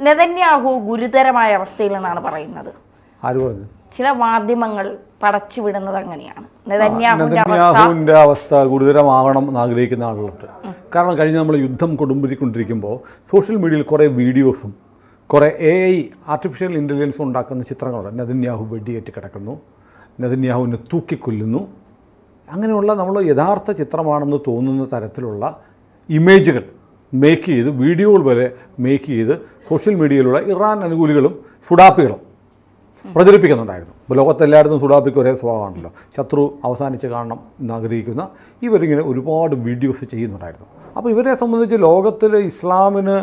Netanyahu ഗുരുതരമായ അവസ്ഥയിലെന്നാണ് പറയുന്നത്. ആര് പറഞ്ഞു? ചില മാധ്യമങ്ങൾ പടച്ചുവിടുന്നത് അങ്ങനെയാണ്. നെതന്യാഹുവിൻ്റെ അവസ്ഥ ഗുരുതരമാകണം എന്ന് ആഗ്രഹിക്കുന്ന ആളുകളുണ്ട്. കാരണം കഴിഞ്ഞ നമ്മൾ യുദ്ധം കൊടുമ്പിരിക്കൊണ്ടിരിക്കുമ്പോൾ സോഷ്യൽ മീഡിയയിൽ കുറേ വീഡിയോസും കുറേ AI ആർട്ടിഫിഷ്യൽ ഇൻ്റലിജൻസ് ഉണ്ടാക്കുന്ന ചിത്രങ്ങളുണ്ട്. നെതന്യാഹു വെടിയേറ്റ് കിടക്കുന്നു, നെതന്യാഹുവിനെ തൂക്കിക്കൊല്ലുന്നു, അങ്ങനെയുള്ള നമ്മൾ യഥാർത്ഥ ചിത്രമാണെന്ന് തോന്നുന്ന തരത്തിലുള്ള ഇമേജുകൾ മേക്ക് ചെയ്ത്, വീഡിയോകൾ വരെ മേക്ക് ചെയ്ത് സോഷ്യൽ മീഡിയയിലൂടെ ഇറാൻ അനുകൂലികളും സുഡാപ്പികളും പ്രചരിപ്പിക്കുന്നുണ്ടായിരുന്നു. ഇപ്പോൾ ലോകത്തെല്ലായിടത്തും സുഡാപ്പിക്ക് ഒരേ സ്വഭാവമാണല്ലോ, ശത്രു അവസാനിച്ച് കാണണം എന്നാഗ്രഹിക്കുന്ന ഇവരിങ്ങനെ ഒരുപാട് വീഡിയോസ് ചെയ്യുന്നുണ്ടായിരുന്നു. അപ്പോൾ ഇവരെ സംബന്ധിച്ച് ലോകത്തിൽ ഇസ്ലാമിന്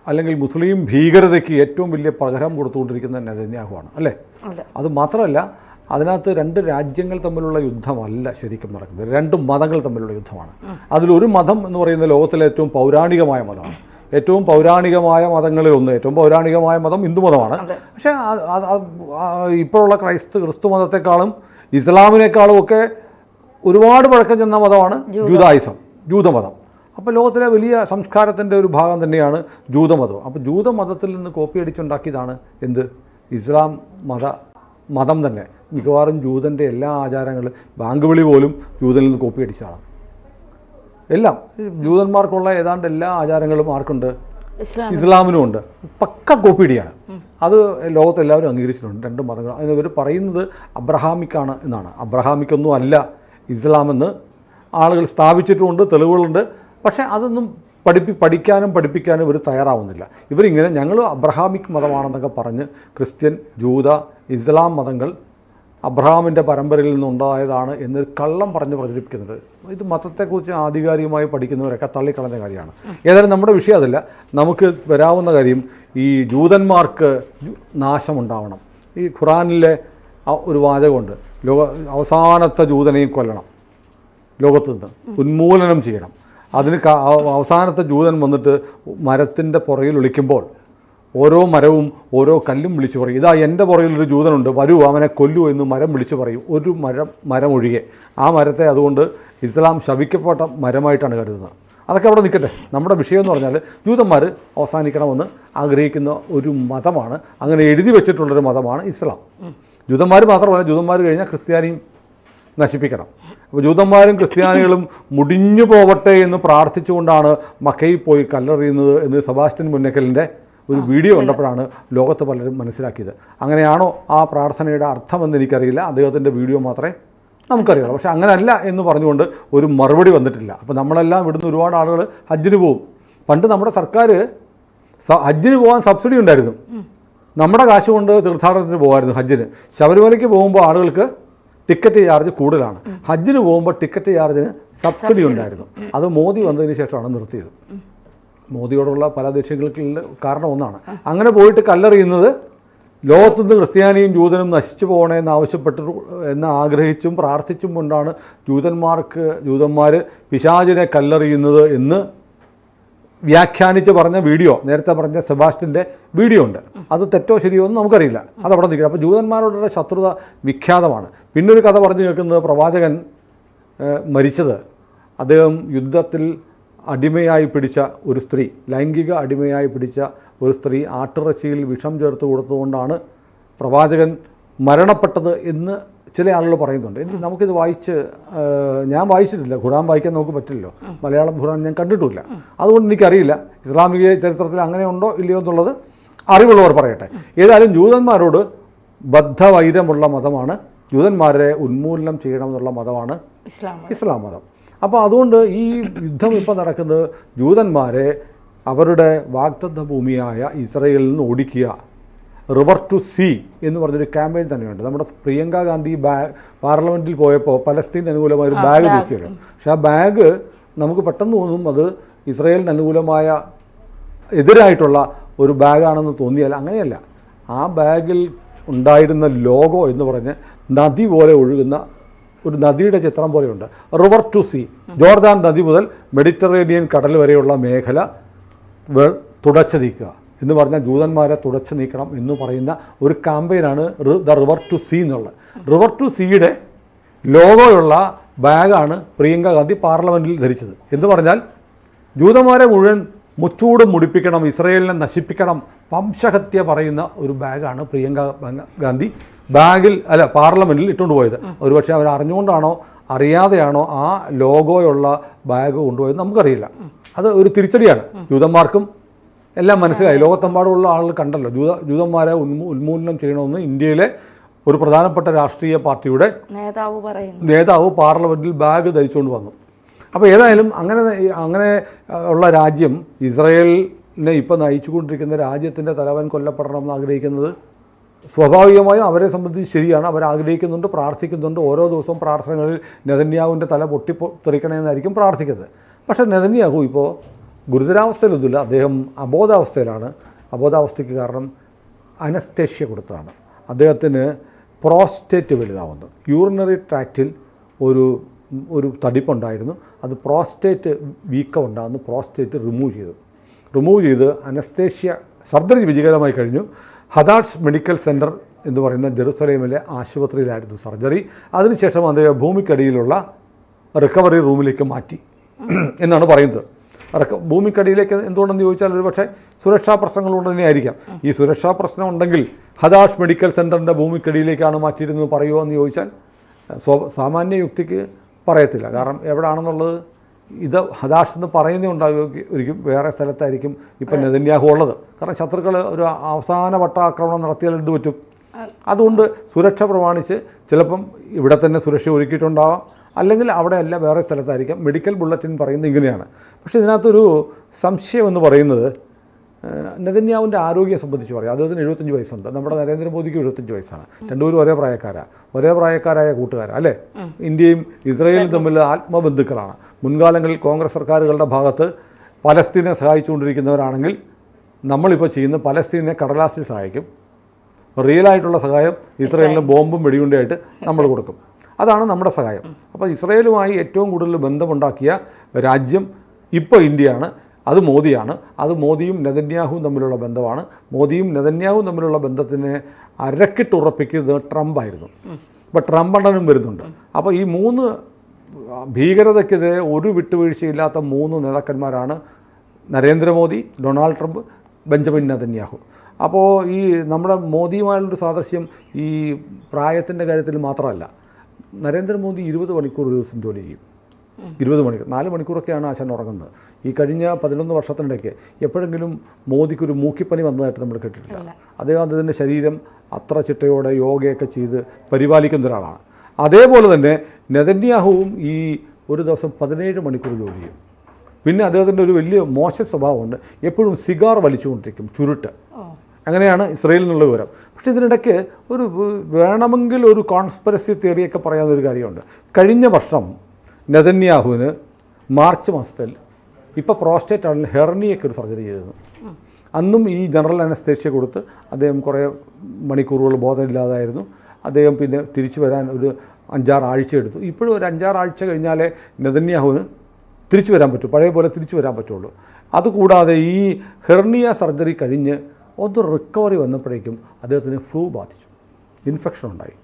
അല്ലെങ്കിൽ മുസ്ലിം ഭീകരതയ്ക്ക് ഏറ്റവും വലിയ പ്രഹരം കൊടുത്തുകൊണ്ടിരിക്കുന്ന നെതന്യാഹുവാണ് അല്ലേ. അത് മാത്രമല്ല, അതിനകത്ത് രണ്ട് രാജ്യങ്ങൾ തമ്മിലുള്ള യുദ്ധമല്ല ശരിക്കും നടക്കുന്നത്, രണ്ട് മതങ്ങൾ തമ്മിലുള്ള യുദ്ധമാണ്. അതിലൊരു മതം എന്ന് പറയുന്നത് ലോകത്തിലെ ഏറ്റവും പൗരാണികമായ മതമാണ്. ഏറ്റവും പൗരാണികമായ മതങ്ങളിൽ ഒന്ന്, ഏറ്റവും പൗരാണികമായ മതം ഹിന്ദു മതമാണ്. പക്ഷേ ഇപ്പോഴുള്ള ക്രിസ്തു മതത്തെക്കാളും ഇസ്ലാമിനേക്കാളും ഒക്കെ ഒരുപാട് പഴക്കം ചെന്ന മതമാണ് ജൂതമതം. അപ്പോൾ ലോകത്തിലെ വലിയ സംസ്കാരത്തിൻ്റെ ഒരു ഭാഗം തന്നെയാണ് ജൂതമതം. അപ്പോൾ ജൂതമതത്തിൽ നിന്ന് കോപ്പി അടിച്ചുണ്ടാക്കിയതാണ് എന്ത്, ഇസ്ലാം മതം തന്നെ. മിക്കവാറും ജൂതൻ്റെ എല്ലാ ആചാരങ്ങളും, ബാങ്ക് വിളി പോലും ജൂതനിൽ നിന്ന് കോപ്പി അടിച്ചതാണ്. എല്ലാം ജൂതന്മാർക്കുള്ള ഏതാണ്ട് എല്ലാ ആചാരങ്ങളും ആർക്കുണ്ട്? ഇസ്ലാമിനും ഉണ്ട്. പക്ക കോപ്പിടിയാണ്. അത് ലോകത്തെല്ലാവരും അംഗീകരിച്ചിട്ടുണ്ട്, രണ്ട് മതങ്ങൾ. അതിന് ഇവർ പറയുന്നത് അബ്രഹാമിക്കാണ് എന്നാണ്. അബ്രഹാമിക്കൊന്നും അല്ല ഇസ്ലാമെന്ന് ആളുകൾ സ്ഥാപിച്ചിട്ടുമുണ്ട്, തെളിവുകളുണ്ട്. പക്ഷേ അതൊന്നും പഠിപ്പിക്കാനും ഇവർ തയ്യാറാവുന്നില്ല. ഇവരിങ്ങനെ ഞങ്ങൾ അബ്രഹാമിക് മതമാണെന്നൊക്കെ പറഞ്ഞ് ക്രിസ്ത്യൻ, ജൂത, ഇസ്ലാം മതങ്ങൾ അബ്രഹാമിൻ്റെ പരമ്പരയിൽ നിന്നുണ്ടായതാണ് എന്നൊരു കള്ളം പറഞ്ഞ് പ്രചരിപ്പിക്കുന്നുണ്ട്. ഇത് മതത്തെക്കുറിച്ച് ആധികാരികമായി പഠിക്കുന്നവരൊക്കെ തള്ളിക്കളഞ്ഞ കാര്യമാണ്. ഏതായാലും നമ്മുടെ വിഷയം അതല്ല. നമുക്ക് വരാവുന്ന കാര്യം, ഈ ജൂതന്മാർക്ക് നാശമുണ്ടാവണം. ഈ ഖുറാനിലെ ഒരു വാചകമുണ്ട്, അവസാനത്തെ ജൂതനെയും കൊല്ലണം, ലോകത്തു നിന്ന് ഉന്മൂലനം ചെയ്യണം. അതിന് അവസാനത്തെ ജൂതൻ വന്നിട്ട് മരത്തിൻ്റെ പുറകിൽ ഒളിക്കുമ്പോൾ ഓരോ മരവും ഓരോ കല്ലും വിളിച്ചു പറയും, ഇതാ എൻ്റെ പുറകിലൊരു ജൂതനുണ്ട്, വരൂ അവനെ കൊല്ലൂ എന്ന് മരം വിളിച്ചു പറയും. ഒരു മരം ഒഴികെ. ആ മരത്തെ അതുകൊണ്ട് ഇസ്ലാം ശപിക്കപ്പെട്ട മരമായിട്ടാണ് കരുതുന്നത്. അതൊക്കെ അവിടെ നിൽക്കട്ടെ. നമ്മുടെ വിഷയം എന്ന് പറഞ്ഞാൽ ജൂതന്മാർ അവസാനിക്കണമെന്ന് ആഗ്രഹിക്കുന്ന ഒരു മതമാണ്, അങ്ങനെ എഴുതി വെച്ചിട്ടുള്ളൊരു മതമാണ് ഇസ്ലാം. ജൂതന്മാർ മാത്രമല്ല, ജൂതന്മാർ കഴിഞ്ഞാൽ ക്രിസ്ത്യാനിയും നശിപ്പിക്കണം. അപ്പോൾ ജൂതന്മാരും ക്രിസ്ത്യാനികളും മുടിഞ്ഞു പോവട്ടെ എന്ന് പ്രാർത്ഥിച്ചുകൊണ്ടാണ് മക്കയിൽ പോയി കല്ലെറിയുന്നത് എന്ന് സെബാസ്റ്റ്യൻ മുന്നക്കലിൻ്റെ ഒരു വീഡിയോ കണ്ടപ്പോഴാണ് ലോകത്ത് പലരും മനസ്സിലാക്കിയത്. അങ്ങനെയാണോ ആ പ്രാർത്ഥനയുടെ അർത്ഥമെന്ന് എനിക്കറിയില്ല, അദ്ദേഹത്തിൻ്റെ വീഡിയോ മാത്രമേ നമുക്കറിയുള്ളൂ. പക്ഷേ അങ്ങനെയല്ല എന്ന് പറഞ്ഞുകൊണ്ട് ഒരു മറുപടി വന്നിട്ടില്ല. അപ്പോൾ നമ്മളെല്ലാം ഇവിടുന്ന് ഒരുപാട് ആളുകൾ ഹജ്ജിന് പോകും. പണ്ട് നമ്മുടെ സർക്കാർ ഹജ്ജിന് പോകാൻ സബ്സിഡി ഉണ്ടായിരുന്നു. നമ്മുടെ കാശ് കൊണ്ട് തീർത്ഥാടനത്തിന് പോകുമായിരുന്നു ഹജ്ജിന്. ശബരിമലയ്ക്ക് പോകുമ്പോൾ ആളുകൾക്ക് ടിക്കറ്റ് ചാർജ് കൂടുതലാണ്. ഹജ്ജിന് പോകുമ്പോൾ ടിക്കറ്റ് ചാർജിന് സബ്സിഡി ഉണ്ടായിരുന്നു. അത് മോദി വന്നതിന് ശേഷമാണ് നിർത്തിയത്. മോദിയോടുള്ള പല ദേഷ്യങ്ങൾക്ക് കാരണം ഒന്നാണ്. അങ്ങനെ പോയിട്ട് കല്ലെറിയുന്നത് ലോകത്തുനിന്ന് ക്രിസ്ത്യാനിയും ജൂതനും നശിച്ചു പോകണേ എന്ന് ആഗ്രഹിച്ചും പ്രാർത്ഥിച്ചും കൊണ്ടാണ് ജൂതന്മാർ പിശാചിനെ കല്ലെറിയുന്നത് എന്ന് വ്യാഖ്യാനിച്ച് പറഞ്ഞ വീഡിയോ, നേരത്തെ പറഞ്ഞ സെബാസ്റ്റ്യൻ്റെ വീഡിയോ ഉണ്ട്. അത് തെറ്റോ ശരിയോ എന്ന് നമുക്കറിയില്ല, അതവിടെ നിൽക്കണം. അപ്പോൾ ജൂതന്മാരോടുള്ള ശത്രുത വിഖ്യാതമാണ്. പിന്നൊരു കഥ പറഞ്ഞു കേൾക്കുന്നത്, പ്രവാചകൻ മരിച്ചത് അദ്ദേഹം യുദ്ധത്തിൽ അടിമയായി പിടിച്ച ഒരു സ്ത്രീ, ലൈംഗിക അടിമയായി പിടിച്ച ഒരു സ്ത്രീ ആട്ടിറച്ചിയിൽ വിഷം ചേർത്ത് കൊടുത്തുകൊണ്ടാണ് പ്രവാചകൻ മരണപ്പെട്ടത് എന്ന് ചില ആളുകൾ പറയുന്നുണ്ട്. നമുക്കിത് ഞാൻ വായിച്ചിട്ടില്ല, ഖുറാൻ വായിക്കാൻ നമുക്ക് പറ്റില്ലല്ലോ, മലയാളം ഖുറാൻ ഞാൻ കണ്ടിട്ടുമില്ല. അതുകൊണ്ട് എനിക്കറിയില്ല ഇസ്ലാമിക ചരിത്രത്തിൽ അങ്ങനെ ഉണ്ടോ ഇല്ലയോ എന്നുള്ളത് അറിവുള്ളവർ പറയട്ടെ. ഏതായാലും ജൂതന്മാരോട് ബദ്ധവൈരമുള്ള മതമാണ്, ജൂതന്മാരെ ഉന്മൂലനം ചെയ്യണമെന്നുള്ള മതമാണ് ഇസ്ലാം മതം. അപ്പോൾ അതുകൊണ്ട് ഈ യുദ്ധം ഇപ്പോൾ നടക്കുന്നത് ജൂതന്മാരെ അവരുടെ വാഗ്ദത്ത ഭൂമിയായ ഇസ്രയേലിൽ നിന്ന് ഓടിക്കുക, റിവർ ടു സീ എന്ന് പറഞ്ഞൊരു ക്യാമ്പയിൻ തന്നെയുണ്ട്. നമ്മുടെ പ്രിയങ്ക ഗാന്ധി പാർലമെൻറ്റിൽ പോയപ്പോൾ പലസ്തീൻ അനുകൂലമായ ഒരു ബാഗ് നോക്കിയല്ലോ. പക്ഷെ ആ ബാഗ് നമുക്ക് പെട്ടെന്ന് തോന്നും അത് ഇസ്രയേലിന് അനുകൂലമായ എതിരായിട്ടുള്ള ഒരു ബാഗാണെന്ന് തോന്നിയാൽ അങ്ങനെയല്ല. ആ ബാഗിൽ ഉണ്ടായിരുന്ന ലോഗോ എന്ന് പറഞ്ഞ് നദി പോലെ ഒഴുകുന്ന ഒരു നദിയുടെ ചിത്രം പോലെയുണ്ട്. റിവർ ടു സീ, ജോർദാൻ നദി മുതൽ മെഡിറ്ററേനിയൻ കടൽ വരെയുള്ള മേഖല തുടച്ചു നീക്കുക എന്ന് പറഞ്ഞാൽ ജൂതന്മാരെ തുടച്ചു നീക്കണം എന്ന് പറയുന്ന ഒരു ക്യാമ്പയിനാണ് ദ റിവർ ടു സീ എന്നുള്ളത്. റിവർ ടു സീയുടെ ലോഗോയുള്ള ബാഗാണ് പ്രിയങ്ക ഗാന്ധി പാർലമെൻറ്റിൽ ധരിച്ചത്. എന്ന് പറഞ്ഞാൽ ജൂതന്മാരെ മുഴുവൻ മുച്ചൂട് മുടിപ്പിക്കണം, ഇസ്രയേലിനെ നശിപ്പിക്കണം, വംശഹത്യ പറയുന്ന ഒരു ബാഗാണ് പ്രിയങ്ക ഗാന്ധി പാർലമെൻറ്റിൽ ഇട്ടുകൊണ്ട് പോയത്. ഒരുപക്ഷെ അവർ അറിഞ്ഞുകൊണ്ടാണോ അറിയാതെയാണോ ആ ലോഗോയുള്ള ബാഗ് കൊണ്ടുപോയത് നമുക്കറിയില്ല. അത് ഒരു തിരിച്ചടിയാണ്. ജൂതന്മാർക്കും എല്ലാം മനസ്സിലായി. ലോകത്തെമ്പാടുമുള്ള ആളുകൾ കണ്ടല്ലോ ജൂതന്മാരെ ഉന്മൂലനം ചെയ്യണമെന്ന് ഇന്ത്യയിലെ ഒരു പ്രധാനപ്പെട്ട രാഷ്ട്രീയ പാർട്ടിയുടെ നേതാവ് പാർലമെൻറ്റിൽ ബാഗ് ധരിച്ചുകൊണ്ട് വന്നു. അപ്പോൾ ഏതായാലും അങ്ങനെ ഉള്ള രാജ്യം, ഇസ്രയേലിനെ ഇപ്പോൾ നയിച്ചുകൊണ്ടിരിക്കുന്ന രാജ്യത്തിൻ്റെ തലവൻ കൊല്ലപ്പെടണം എന്ന് ആഗ്രഹിക്കുന്നത് സ്വാഭാവികമായും അവരെ സംബന്ധിച്ച് ശരിയാണ്. അവർ ആഗ്രഹിക്കുന്നുണ്ട്, പ്രാർത്ഥിക്കുന്നുണ്ട്. ഓരോ ദിവസവും പ്രാർത്ഥനകളിൽ നെതന്യാഹുവിൻ്റെ തല പൊട്ടിത്തെറിക്കണമെന്നായിരിക്കും പ്രാർത്ഥിക്കുന്നത്. പക്ഷേ നെതന്യാഹു ഇപ്പോൾ ഗുരുതരാവസ്ഥയിലൊന്നുമില്ല, അദ്ദേഹം അബോധാവസ്ഥയിലാണ്. അബോധാവസ്ഥയ്ക്ക് കാരണം അനസ്തേഷ്യ കൊടുത്തതാണ്. അദ്ദേഹത്തിന് പ്രോസ്റ്റേറ്റ് വലുതാവുന്നു. യൂറിനറി ട്രാക്റ്റിൽ ഒരു തടിപ്പുണ്ടായിരുന്നു. അത് പ്രോസ്റ്റേറ്റ് വീക്കം ഉണ്ടാകുന്നു. പ്രോസ്റ്റേറ്റ് റിമൂവ് ചെയ്ത് അനസ്തേഷ്യ സർജറി വിജയകരമായി കഴിഞ്ഞു. ഹദാഡ്സ് മെഡിക്കൽ സെൻറ്റർ എന്ന് പറയുന്ന ജെറുസലേമിലെ ആശുപത്രിയിലായിരുന്നു സർജറി. അതിനുശേഷം അദ്ദേഹം ഭൂമിക്കടിയിലുള്ള റിക്കവറി റൂമിലേക്ക് മാറ്റി എന്നാണ് പറയുന്നത്. ഭൂമിക്കടിയിലേക്ക് എന്തുകൊണ്ടെന്ന് ചോദിച്ചാൽ ഒരു പക്ഷേ സുരക്ഷാ പ്രശ്നങ്ങളുകൊണ്ട് തന്നെയായിരിക്കാം. ഈ സുരക്ഷാ പ്രശ്നം ഉണ്ടെങ്കിൽ ഹദാഷ് മെഡിക്കൽ സെൻറ്ററിൻ്റെ ഭൂമിക്കടിയിലേക്കാണ് മാറ്റിയിരുന്നത് പറയുമോ എന്ന് ചോദിച്ചാൽ സാമാന്യ യുക്തിക്ക് പറയത്തില്ല. കാരണം എവിടെയാണെന്നുള്ളത് ഇത് ഹദാഷ് എന്ന് പറയുന്നേ ഉണ്ടാകും, വേറെ സ്ഥലത്തായിരിക്കും ഇപ്പം നെതന്യാഹു ഉള്ളത്. കാരണം ശത്രുക്കൾ ഒരു അവസാന വട്ട ആക്രമണം നടത്തിയാൽ എന്ത് പറ്റും? അതുകൊണ്ട് സുരക്ഷ പ്രമാണിച്ച് ചിലപ്പം ഇവിടെ തന്നെ സുരക്ഷ ഒരുക്കിയിട്ടുണ്ടാവാം, അല്ലെങ്കിൽ അവിടെ അല്ല വേറെ സ്ഥലത്തായിരിക്കാം. മെഡിക്കൽ ബുള്ളറ്റിൻ പറയുന്നത് ഇങ്ങനെയാണ്. പക്ഷേ ഇതിനകത്തൊരു സംശയം എന്ന് പറയുന്നത് നെതന്യാഹുവിൻ്റെ ആരോഗ്യം സംബന്ധിച്ച് പറയാം. അദ്ദേഹത്തിന് 75 വയസ്സുണ്ട്. നമ്മുടെ നരേന്ദ്രമോദിക്ക് 75 വയസ്സാണ്. രണ്ടുപേരും ഒരേ പ്രായക്കാരായ കൂട്ടുകാരാണ് അല്ലേ? ഇന്ത്യയും ഇസ്രയേലും തമ്മിൽ ആത്മബന്ധുക്കളാണ്. മുൻകാലങ്ങളിൽ കോൺഗ്രസ് സർക്കാരുകളുടെ ഭാഗത്ത് പലസ്തീനെ സഹായിച്ചുകൊണ്ടിരിക്കുന്നവരാണെങ്കിൽ നമ്മളിപ്പോൾ ചെയ്യുന്ന പലസ്തീനെ കടലാസിൽ സഹായിക്കും. റിയലായിട്ടുള്ള സഹായം ഇസ്രയേലിന് ബോംബും വെടിയുണ്ടായിട്ട് നമ്മൾ കൊടുക്കും. അതാണ് നമ്മുടെ സഹായം. അപ്പോൾ ഇസ്രയേലുമായി ഏറ്റവും കൂടുതൽ ബന്ധമുണ്ടാക്കിയ രാജ്യം ഇപ്പോൾ ഇന്ത്യയാണ്. അത് മോദിയാണ്. അത് മോദിയും നെതന്യാഹുവും തമ്മിലുള്ള ബന്ധമാണ്. മോദിയും നെതന്യാഹുവും തമ്മിലുള്ള ബന്ധത്തിനെ അരക്കിട്ടുറപ്പിക്കുന്നത് ട്രംപായിരുന്നു. ഇപ്പോൾ ട്രംപ് അണ്ണനും വരുന്നുണ്ട്. അപ്പോൾ ഈ 3 ഭീകരതയ്ക്കെതിരെ ഒരു വിട്ടുവീഴ്ചയില്ലാത്ത 3 നേതാക്കന്മാരാണ് Narendra Modi, Donald Trump, Benjamin Netanyahu. അപ്പോൾ ഈ നമ്മുടെ മോദിയുമായുള്ളൊരു സാദൃശ്യം ഈ പ്രായത്തിൻ്റെ കാര്യത്തിൽ മാത്രമല്ല. നരേന്ദ്രമോദി 20 മണിക്കൂർ ഒരു ദിവസം ജോലി ചെയ്യും. 20 മണിക്കൂർ, 4 മണിക്കൂറൊക്കെയാണ് ആശാൻ ഉറങ്ങുന്നത്. ഈ കഴിഞ്ഞ 11 വർഷത്തിനിടയ്ക്ക് എപ്പോഴെങ്കിലും മോദിക്കൊരു മൂക്കിപ്പനി വന്നതായിട്ട് നമ്മൾ കേട്ടിട്ടില്ല. അദ്ദേഹത്തിൻ്റെ ശരീരം അത്ര ചിട്ടയോടെ യോഗയൊക്കെ ചെയ്ത് പരിപാലിക്കുന്ന ഒരാളാണ്. അതേപോലെ തന്നെ നെതന്യാഹുവും ഈ ഒരു ദിവസം 17 മണിക്കൂർ ജോലി ചെയ്യും. പിന്നെ അദ്ദേഹത്തിൻ്റെ ഒരു വലിയ മോശം സ്വഭാവമുണ്ട്, എപ്പോഴും സിഗാർ വലിച്ചുകൊണ്ടിരിക്കും, ചുരുട്ട്. അങ്ങനെയാണ് ഇസ്രയേലിൽ നിന്നുള്ള വിവരം. പക്ഷേ ഇതിനിടയ്ക്ക് വേണമെങ്കിൽ ഒരു കോൺസ്പിറസി തിയറിയൊക്കെ പറയാവുന്നൊരു കാര്യമുണ്ട്. കഴിഞ്ഞ വർഷം നെതന്യാഹുവിന് മാർച്ച് മാസത്തിൽ ഇപ്പോൾ പ്രോസ്റ്റേറ്റ് ആണെങ്കിൽ ഹെർണിയൊക്കെ ഒരു സർജറി ചെയ്തിരുന്നു. അന്നും ഈ ജനറൽ അനസ്തേഷ്യ കൊടുത്ത് അദ്ദേഹം കുറേ മണിക്കൂറുകൾ ബോധമില്ലാതായിരുന്നു. അദ്ദേഹം പിന്നെ തിരിച്ചു വരാൻ ഒരു 5-6 ആഴ്ച എടുത്തു. ഇപ്പോഴും ഒരു 5-6 ആഴ്ച കഴിഞ്ഞാലേ നെതന്യാഹുവിന് തിരിച്ചു വരാൻ പറ്റൂ, പഴയ പോലെ തിരിച്ചു വരാൻ പറ്റുള്ളൂ. അതുകൂടാതെ ഈ ഹെർണിയ സർജറി കഴിഞ്ഞ് ഒന്ന് റിക്കവറി വന്നപ്പോഴേക്കും അദ്ദേഹത്തിന് ഫ്ലൂ ബാധിച്ചു, ഇൻഫെക്ഷൻ ഉണ്ടായി.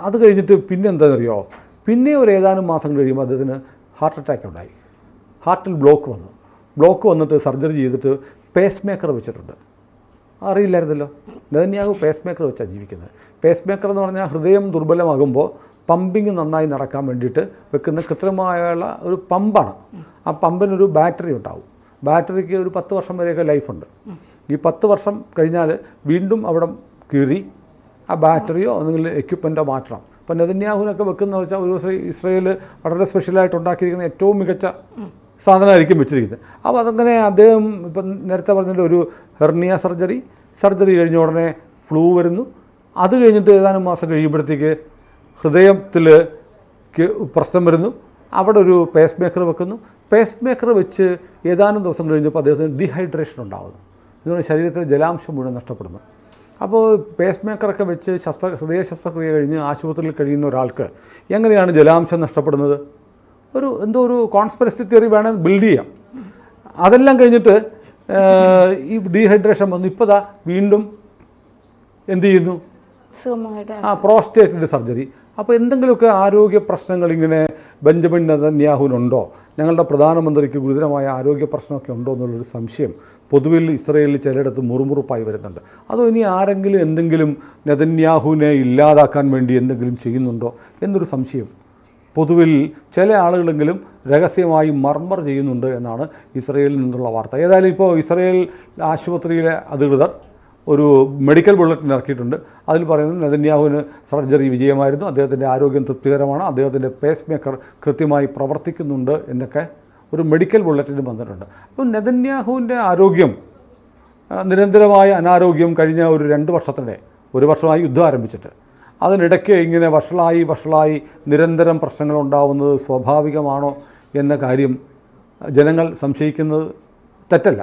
അത് കഴിഞ്ഞിട്ട് പിന്നെ എന്താണെന്നറിയോ, പിന്നെ ഒരു ഏതാനും മാസം കഴിയുമ്പോൾ അദ്ദേഹത്തിന് ഹാർട്ട് അറ്റാക്ക് ഉണ്ടായി. ഹാർട്ടിൽ ബ്ലോക്ക് വന്നിട്ട് സർജറി ചെയ്തിട്ട് പേസ് മേക്കർ വെച്ചിട്ടുണ്ട്. അറിയില്ലായിരുന്നല്ലോ. നെതന്യാഹു പേസ് മേക്കർ വെച്ചാണ് ജീവിക്കുന്നത്. പേസ് മേക്കർ എന്ന് പറഞ്ഞാൽ ഹൃദയം ദുർബലമാകുമ്പോൾ പമ്പിങ് നന്നായി നടക്കാൻ വേണ്ടിയിട്ട് വെക്കുന്ന കൃത്രിമമായുള്ള ഒരു പമ്പാണ്. ആ പമ്പിനൊരു ബാറ്ററി ഉണ്ടാവും. ബാറ്ററിക്ക് ഒരു 10 വർഷം വരെയൊക്കെ ലൈഫുണ്ട്. ഈ 10 വർഷം കഴിഞ്ഞാൽ വീണ്ടും അവിടെ കീറി ആ ബാറ്ററിയോ അല്ലെങ്കിൽ എക്യുപ്മെൻറ്റോ മാറ്റണം. അപ്പോൾ നെതന്യാഹുവിനൊക്കെ വെക്കുന്ന വെച്ചാൽ ഒരു ദിവസം ഇസ്രയേൽ വളരെ സ്പെഷ്യലായിട്ട് ഉണ്ടാക്കിയിരിക്കുന്ന ഏറ്റവും മികച്ച സാധനമായിരിക്കും വെച്ചിരിക്കുന്നത്. അപ്പോൾ അതങ്ങനെ അദ്ദേഹം ഇപ്പം നേരത്തെ പറഞ്ഞിട്ട് ഒരു ഹെർണിയ സർജറി കഴിഞ്ഞ ഉടനെ ഫ്ലൂ വരുന്നു. അത് കഴിഞ്ഞിട്ട് ഏതാനും മാസം കഴിയുമ്പോഴത്തേക്ക് ഹൃദയത്തിൽ പ്രശ്നം വരുന്നു. അവിടെ ഒരു പേസ് മേക്കർ വെക്കുന്നു. പേസ് മേക്കർ വെച്ച് ഏതാനും ദിവസം കഴിഞ്ഞപ്പോൾ അദ്ദേഹത്തിന് ഡീഹൈഡ്രേഷൻ ഉണ്ടാകുന്നു. ഇതുകൊണ്ട് ശരീരത്തിൽ ജലാംശം മുഴുവൻ നഷ്ടപ്പെടുന്നു. അപ്പോൾ പേസ് മേക്കറൊക്കെ വെച്ച് ഹൃദയ ശസ്ത്രക്രിയ കഴിഞ്ഞ് ആശുപത്രിയിൽ കഴിയുന്ന ഒരാൾക്ക് എങ്ങനെയാണ് ജലാംശം നഷ്ടപ്പെടുന്നത്? ഒരു കോൺസ്പിറസി തിയറി വേണം ബിൽഡ് ചെയ്യാം. അതെല്ലാം കഴിഞ്ഞിട്ട് ഈ ഡീഹൈഡ്രേഷൻ വന്നു. ഇപ്പോൾ വീണ്ടും എന്ത് ചെയ്യുന്നു? പ്രോസ്റ്റേറ്റിൻ്റെ സർജറി. അപ്പോൾ എന്തെങ്കിലുമൊക്കെ ആരോഗ്യ പ്രശ്നങ്ങൾ ഇങ്ങനെ ബെഞ്ചമിൻ നെതന്യാഹുവിനുണ്ടോ, ഞങ്ങളുടെ പ്രധാനമന്ത്രിക്ക് ഗുരുതരമായ ആരോഗ്യ പ്രശ്നമൊക്കെ ഉണ്ടോ എന്നുള്ളൊരു സംശയം പൊതുവിൽ ഇസ്രയേലിൽ ചിലയിടത്ത് മുറുമുറുപ്പായി വരുന്നുണ്ട്. അതോ ഇനി ആരെങ്കിലും എന്തെങ്കിലും നെതന്യാഹുവിനെ ഇല്ലാതാക്കാൻ വേണ്ടി എന്തെങ്കിലും ചെയ്യുന്നുണ്ടോ എന്നൊരു സംശയം പൊതുവിൽ ചില ആളുകളെങ്കിലും രഹസ്യമായി മർമർ ചെയ്യുന്നുണ്ട് എന്നാണ് ഇസ്രയേലിൽ നിന്നുള്ള വാർത്ത. ഏതായാലും ഇപ്പോൾ ഇസ്രയേൽ ആശുപത്രിയിലെ അധികൃതർ ഒരു മെഡിക്കൽ ബുള്ളറ്റിൻ ഇറക്കിയിട്ടുണ്ട്. അതിൽ പറയുന്നത് നെതന്യാഹുവിന് സർജറി വിജയമായിരുന്നു, അദ്ദേഹത്തിൻ്റെ ആരോഗ്യം തൃപ്തികരമാണ്, അദ്ദേഹത്തിൻ്റെ പേസ് മേക്കർ കൃത്യമായി പ്രവർത്തിക്കുന്നുണ്ട് എന്നൊക്കെ ഒരു മെഡിക്കൽ ബുള്ളറ്റിന് വന്നിട്ടുണ്ട്. അപ്പോൾ നെതന്യാഹുവിൻ്റെ ആരോഗ്യം നിരന്തരമായ അനാരോഗ്യം കഴിഞ്ഞ ഒരു 2 വർഷത്തിനിടെ, 1 വർഷമായി യുദ്ധം ആരംഭിച്ചിട്ട്, അതിനിടയ്ക്ക് ഇങ്ങനെ വഷളായി നിരന്തരം പ്രശ്നങ്ങൾ ഉണ്ടാവുന്നത് സ്വാഭാവികമാണോ എന്ന കാര്യം ജനങ്ങൾ സംശയിക്കുന്നത് തെറ്റല്ല.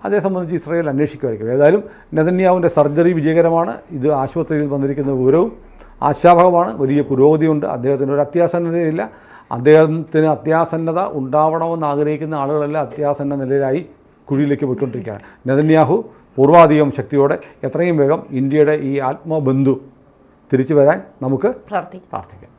അതേ സംബന്ധിച്ച് ഇസ്രയേൽ അന്വേഷിക്കുമായിരിക്കും. ഏതായാലും നെതന്യാഹുവിൻ്റെ സർജറി വിജയകരമാണ്. ഇത് ആശുപത്രിയിൽ വന്നിരിക്കുന്ന വിവരവും ആശാവഹമാണ്. വലിയ പുരോഗതിയുണ്ട്. അദ്ദേഹത്തിന് ഒരു അത്യാസന്നതയില്ല. അദ്ദേഹത്തിന് അത്യാസന്നത ഉണ്ടാവണമെന്ന് ആഗ്രഹിക്കുന്ന ആളുകളെല്ലാം അത്യാസന്ന നിലയിലായി കുഴിയിലേക്ക് പോയിക്കൊണ്ടിരിക്കുകയാണ്. നെതന്യാഹു പൂർവാധികം ശക്തിയോടെ എത്രയും വേഗം ഇന്ത്യയുടെ ഈ ആത്മബന്ധു തിരിച്ചു വരാൻ നമുക്ക് പ്രാർത്ഥിക്കാം.